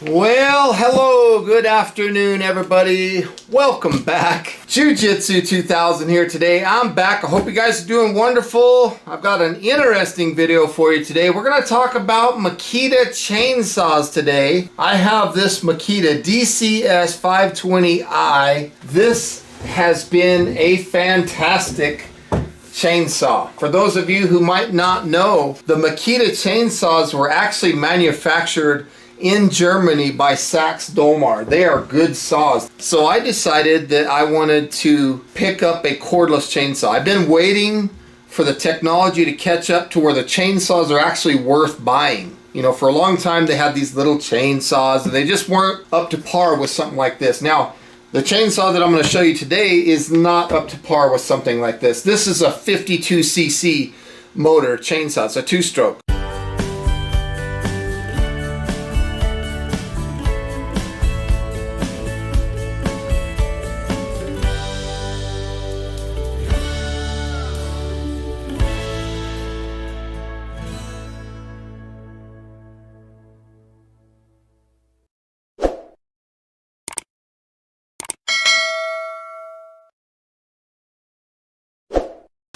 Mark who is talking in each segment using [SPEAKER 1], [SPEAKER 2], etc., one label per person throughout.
[SPEAKER 1] Well, hello, good afternoon, everybody. Welcome back. Jiu-Jitsu 2000 here today. I'm back. I hope you guys are doing wonderful. I've got an interesting video for you today. We're going to talk about Makita chainsaws today. I have this Makita DCS520i. This has been a fantastic chainsaw. For those of you who might not know, the Makita chainsaws were actually manufactured in Germany by Saxe-Dolmar. They are good saws. So I decided that I wanted to pick up a cordless chainsaw. I've been waiting for the technology to catch up to where the chainsaws are actually worth buying. You know, for a long time they had these little chainsaws and they just weren't up to par with something like this. Now, the chainsaw that I'm going to show you today is not up to par with something like this. This is a 52cc motor chainsaw. It's a two-stroke.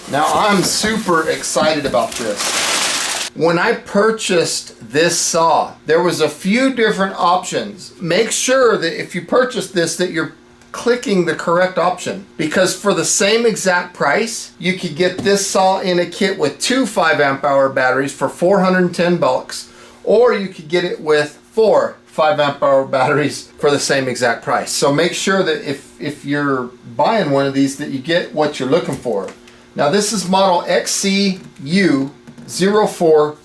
[SPEAKER 1] Now I'm super excited about this. When I purchased this saw, there was a few different options. Make sure that if you purchase this that you're clicking the correct option, because for the same exact price you could get this saw in a kit with two 5 amp hour batteries for $410, or you could get it with 4 5 amp hour batteries for the same exact price. So make sure that if you're buying one of these that you get what you're looking for. Now this is model XCU04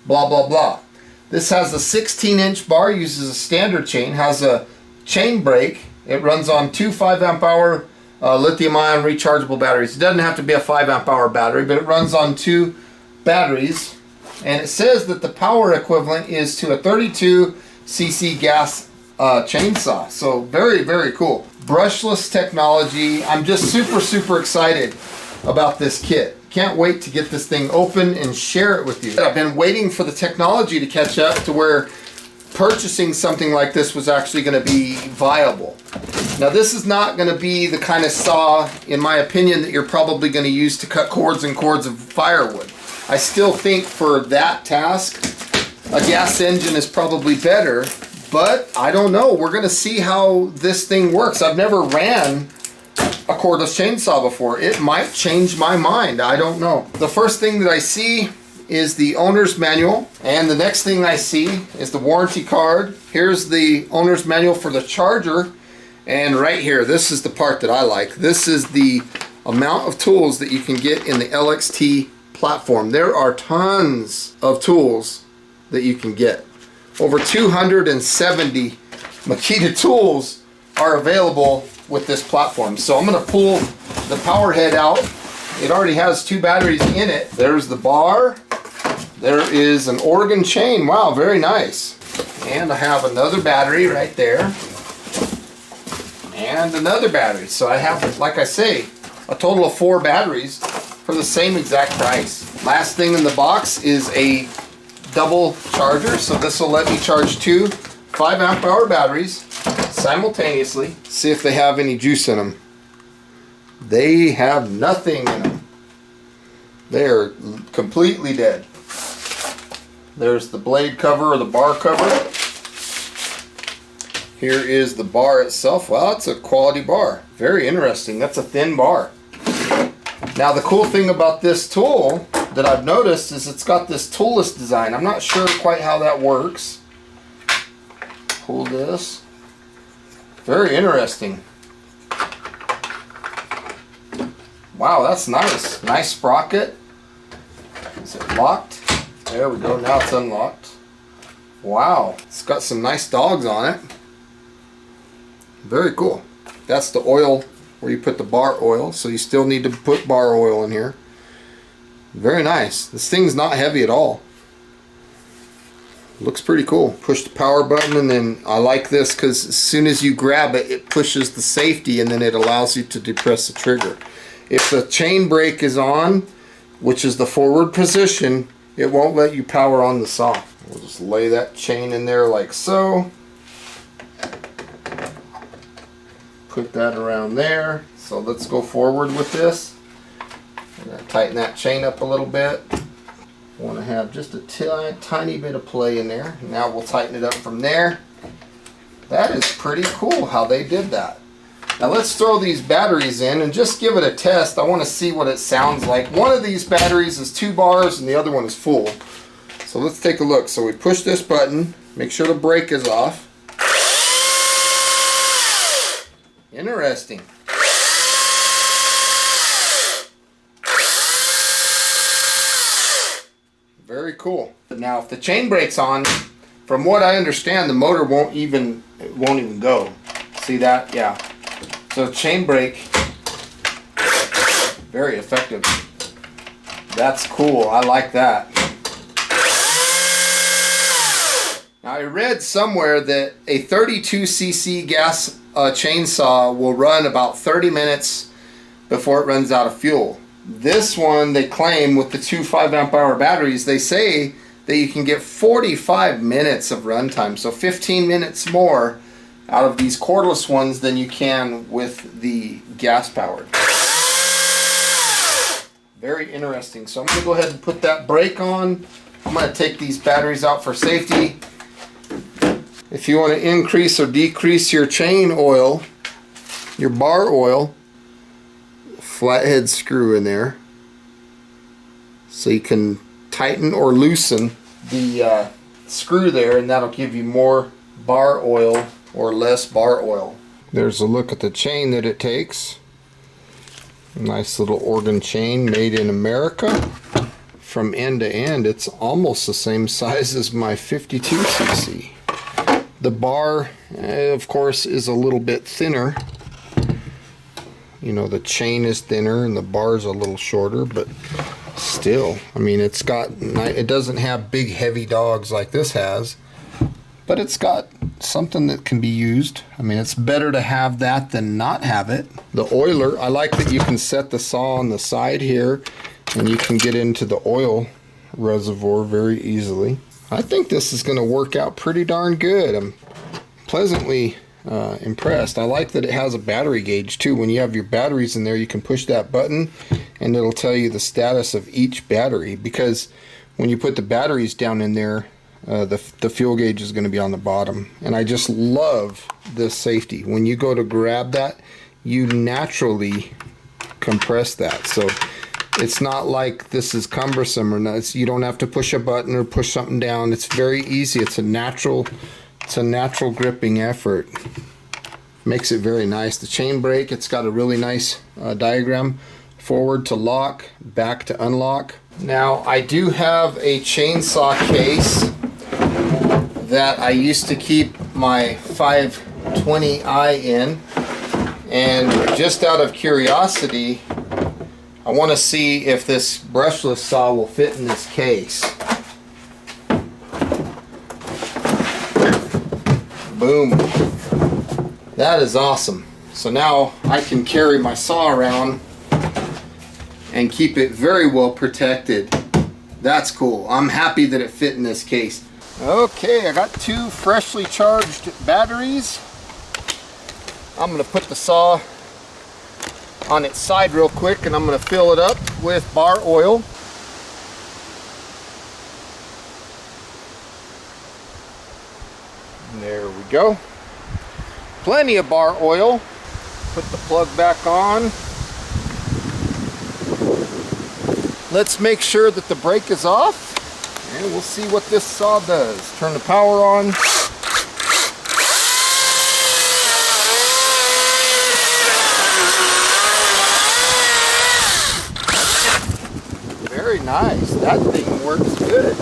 [SPEAKER 1] blah blah blah. This has a 16-inch bar, uses a standard chain, has a chain brake. It runs on two 5 amp hour lithium-ion rechargeable batteries. It doesn't have to be a 5 amp hour battery, but it runs on two batteries. And it says that the power equivalent is to a 32cc gas chainsaw. So very, very cool. Brushless technology. I'm just super excited about this kit. Can't wait to get this thing open and share it with you. I've been waiting for the technology to catch up to where purchasing something like this was actually going to be viable. Now this is not going to be the kind of saw, in my opinion, that you're probably going to use to cut cords and cords of firewood. I still think for that task a gas engine is probably better, but I don't know. We're going to see how this thing works. I've never ran a cordless chainsaw before. It might change my mind. I don't know. The first thing that I see is the owner's manual, and the next thing I see is the warranty card. Here's the owner's manual for the charger, and right here, this is the part that I like. This is the amount of tools that you can get in the LXT platform. There are tons of tools that you can get. Over 270 Makita tools are available with this platform. So I'm going to pull the power head out. It already has two batteries in it. There's the bar. There is an organ chain. Wow, very nice. And I have another battery right there. And another battery. So I have, like I say, a total of 4 batteries for the same exact price. Last thing in the box is a double charger. So this will let me charge 2 5 amp hour batteries simultaneously. See if they have any juice in them. They have nothing in them. They're completely dead. There's the blade cover or the bar cover. Here is the bar itself. Wow, it's a quality bar. Very interesting. That's a thin bar. Now the cool thing about this tool that I've noticed is it's got this toolless design. I'm not sure quite how that works. Pull this. Very interesting. Wow, that's nice. Nice sprocket. Is it locked? There we go. Now it's unlocked. Wow. It's got some nice dogs on it. Very cool. That's the oil where you put the bar oil. So you still need to put bar oil in here. Very nice. This thing's not heavy at all. Looks pretty cool. Push the power button, and then I like this because as soon as you grab it, it pushes the safety, and then it allows you to depress the trigger. If the chain brake is on, which is the forward position, it won't let you power on the saw. We'll just lay that chain in there like so. put that around there. So let's go forward with this. I'm going to tighten that chain up a little bit. Want to have just a tiny bit of play in there. Now we'll tighten it up from there. That is pretty cool how they did that. Now let's throw these batteries in and just give it a test. I want to see what it sounds like. One of these batteries is 2 bars and the other one is full. So let's take a look. So we push this button, make sure the brake is off. Interesting. Very cool. Now if the chain brake's on, from what I understand, the motor won't even go. See that? Yeah. So chain brake, very effective. That's cool. I like that. Now I read somewhere that a 32cc gas chainsaw will run about 30 minutes before it runs out of fuel. This one, they claim, with the 2 5-amp-hour batteries, they say that you can get 45 minutes of runtime, so 15 minutes more out of these cordless ones than you can with the gas powered. Very interesting. So I'm going to go ahead and put that brake on. I'm going to take these batteries out for safety. If you want to increase or decrease your chain oil, your bar oil, flathead screw in there so you can tighten or loosen the screw there, and that'll give you more bar oil or less bar oil. There's a look at the chain that it takes. Nice little organ chain made in America. From end to end, it's almost the same size as my 52cc. The bar, of course, is a little bit thinner. You know, the chain is thinner and the bar is a little shorter, but still, I mean, it doesn't have big heavy dogs like this has, but it's got something that can be used. I mean, it's better to have that than not have it. The oiler, I like that you can set the saw on the side here and you can get into the oil reservoir very easily. I think this is going to work out pretty darn good. I'm pleasantly impressed. I like that it has a battery gauge too. When you have your batteries in there, you can push that button and it'll tell you the status of each battery, because when you put the batteries down in there, the fuel gauge is going to be on the bottom. And I just love this safety. When you go to grab that, you naturally compress that, so it's not like this is cumbersome or not. You don't have to push a button or push something down. It's very easy. It's a natural gripping effort. Makes it very nice. The chain brake, it's got a really nice diagram. Forward to lock, back to unlock. Now I do have a chainsaw case that I used to keep my 520i in, and just out of curiosity, I want to see if this brushless saw will fit in this case. Boom. That is awesome. So now I can carry my saw around and keep it very well protected. That's cool. I'm happy that it fit in this case. Okay, I got 2 freshly charged batteries. I'm going to put the saw on its side real quick and I'm going to fill it up with bar oil. And there we go. Plenty of bar oil. Put the plug back on. Let's make sure that the brake is off and we'll see what this saw does. Turn the power on. Very nice. That thing works good.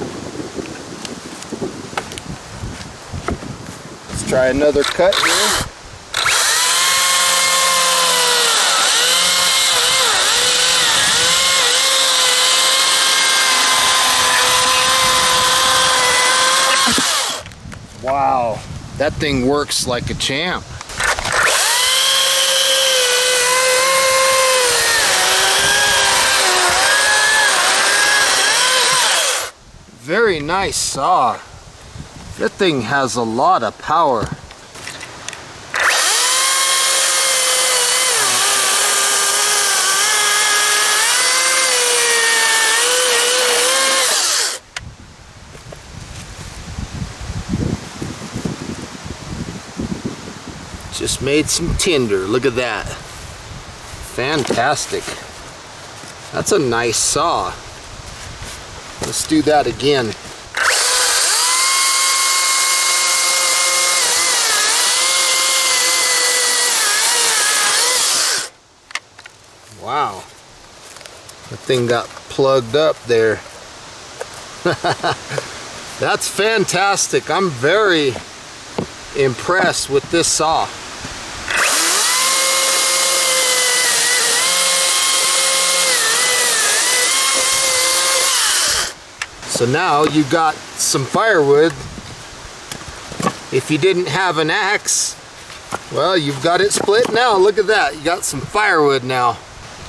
[SPEAKER 1] Let's try another cut here. Wow, that thing works like a champ. Very nice saw. That thing has a lot of power. Just made some tinder. Look at that. Fantastic. That's a nice saw. Let's do that again. Wow. The thing got plugged up there. That's fantastic. I'm very impressed with this saw. So now you got some firewood. If you didn't have an axe, well, you've got it split now. Look at that. You got some firewood now.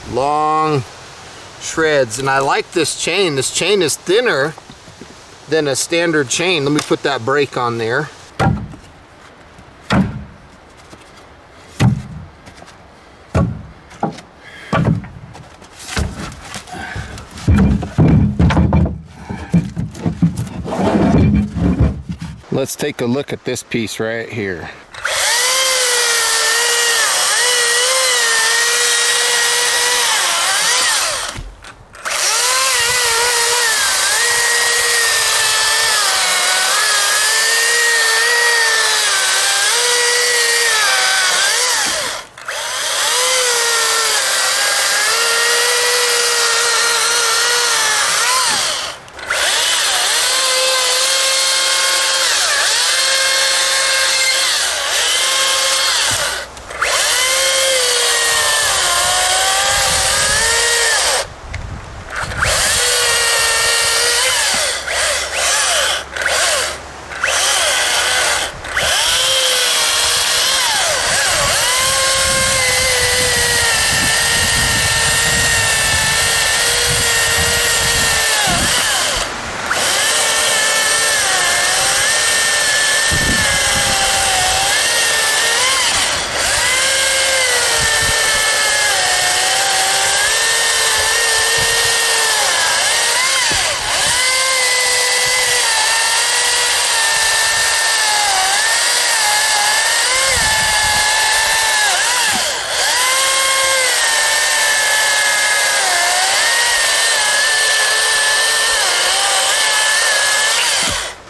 [SPEAKER 1] Long shreds. And I like this chain. This chain is thinner than a standard chain. Let me put that brake on there. Let's take a look at this piece right here.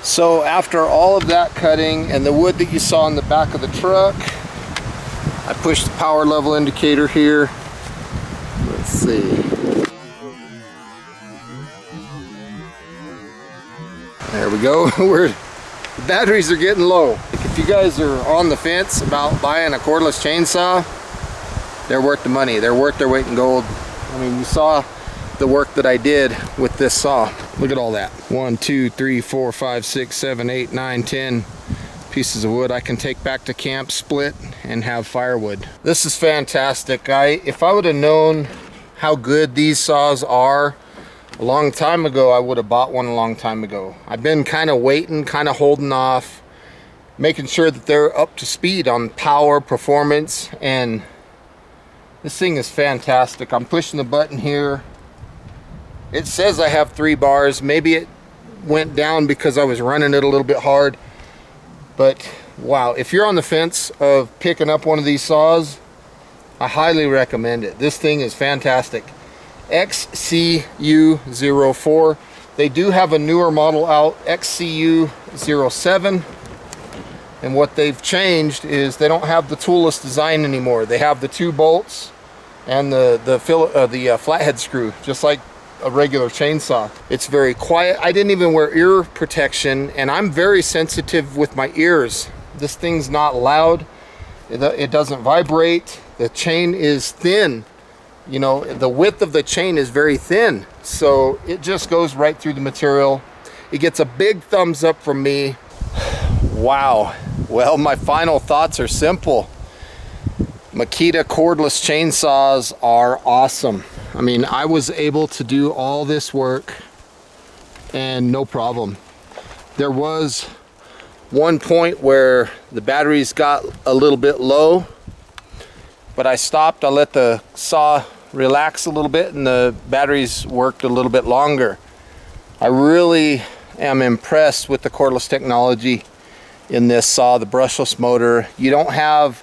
[SPEAKER 1] So after all of that cutting and the wood that you saw in the back of the truck, I pushed the power level indicator here. Let's see. There we go. The batteries are getting low. If you guys are on the fence about buying a cordless chainsaw, they're worth the money. They're worth their weight in gold. I mean, you saw the work that I did with this saw. Look at all that. 1, 2, 3, 4, 5, 6, 7, 8, 9, 10 pieces of wood I can take back to camp, split, and have firewood. This is fantastic. If I would have known how good these saws are a long time ago, I would have bought one a long time ago. I've been kind of waiting, kind of holding off, making sure that they're up to speed on power, performance, and this thing is fantastic. I'm pushing the button here. It says I have 3 bars. Maybe it went down because I was running it a little bit hard. But wow, if you're on the fence of picking up one of these saws, I highly recommend it. This thing is fantastic. XCU04. They do have a newer model out, XCU07. And what they've changed is they don't have the toolless design anymore. They have the 2 bolts and the flathead screw, just like a regular chainsaw. It's very quiet. I didn't even wear ear protection, and I'm very sensitive with my ears. This thing's not loud. It doesn't vibrate. The chain is thin. You know, the width of the chain is very thin, so it just goes right through the material. It gets a big thumbs up from me. Wow. Well, my final thoughts are simple. Makita cordless chainsaws are awesome. I mean, I was able to do all this work and no problem. There was one point where the batteries got a little bit low, but I stopped. I let the saw relax a little bit and the batteries worked a little bit longer. I really am impressed with the cordless technology in this saw, the brushless motor. You don't have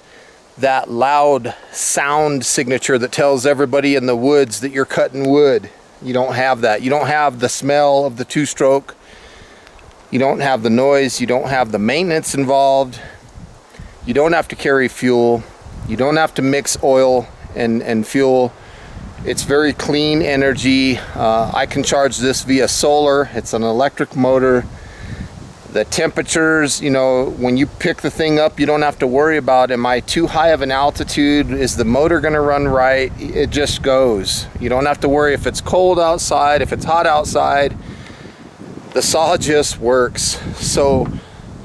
[SPEAKER 1] that loud sound signature that tells everybody in the woods that you're cutting wood. You don't have that. You don't have the smell of the two-stroke. You don't have the noise. You don't have the maintenance involved. You don't have to carry fuel. You don't have to mix oil and fuel. It's very clean energy. I can charge this via solar. It's an electric motor. The temperatures, you know, when you pick the thing up, you don't have to worry about, am I too high of an altitude? Is the motor gonna run right? It just goes. You don't have to worry if it's cold outside, if it's hot outside. The saw just works. So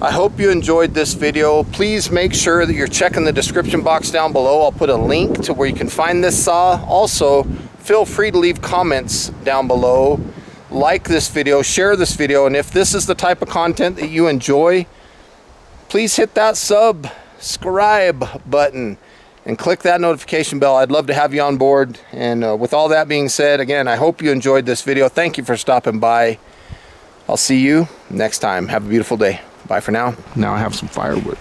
[SPEAKER 1] I hope you enjoyed this video. Please make sure that you're checking the description box down below. I'll put a link to where you can find this saw. Also, feel free to leave comments down below. Like this video, share this video, and if this is the type of content that you enjoy, please hit that subscribe button and click that notification bell. I'd love to have you on board. And with all that being said, again, I hope you enjoyed this video. Thank you for stopping by. I'll see you next time. Have a beautiful day. Bye for now. Now I have some firewood.